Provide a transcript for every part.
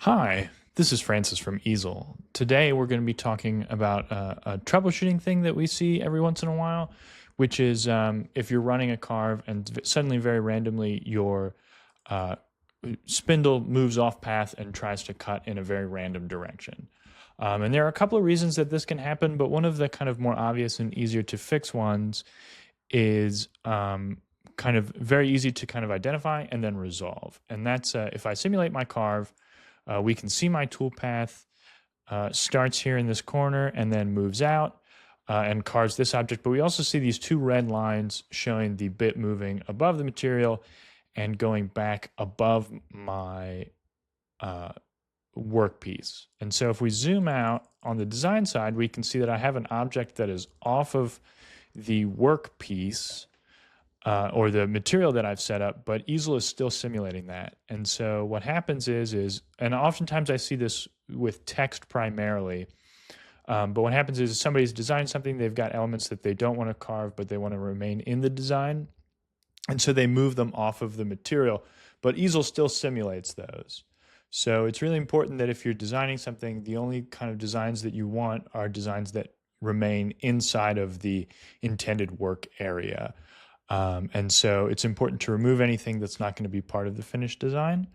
Hi, this is Francis from Easel. Today we're going to be talking about a troubleshooting thing that we see every once in a while, which is if you're running a carve and suddenly, very randomly, your uh, spindle moves off path and tries to cut in a very random direction. And there are a couple of reasons that this can happen, but one of the kind of more obvious and easier to fix ones is kind of very easy to kind of identify and then resolve. And that's if I simulate my carve, we can see my toolpath starts here in this corner and then moves out and carves this object. But we also see these two red lines showing the bit moving above the material and going back above my workpiece. And so if we zoom out on the design side, we can see that I have an object that is off of the workpiece or the material that I've set up, but Easel is still simulating that. And so what happens is, and oftentimes I see this with text primarily, but what happens is somebody's designed something, they've got elements that they don't want to carve, but they want to remain in the design. And so they move them off of the material, but Easel still simulates those. So it's really important that if you're designing something, the only kind of designs that you want are designs that remain inside of the intended work area. And so it's important to remove anything that's not going to be part of the finished design.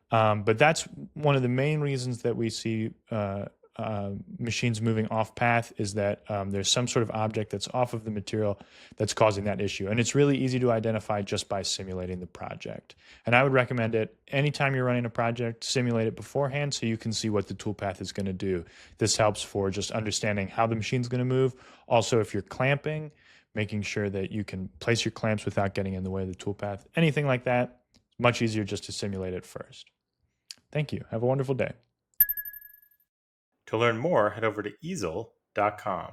But that's one of the main reasons that we see machines moving off path is that there's some sort of object that's off of the material that's causing that issue. And it's really easy to identify just by simulating the project. And I would recommend it anytime you're running a project, simulate it beforehand so you can see what the toolpath is going to do. This helps for just understanding how the machine's going to move. Also, if you're clamping, making sure that you can place your clamps without getting in the way of the toolpath. Anything like that, much easier just to simulate it first. Thank you. Have a wonderful day. To learn more, head over to easel.com.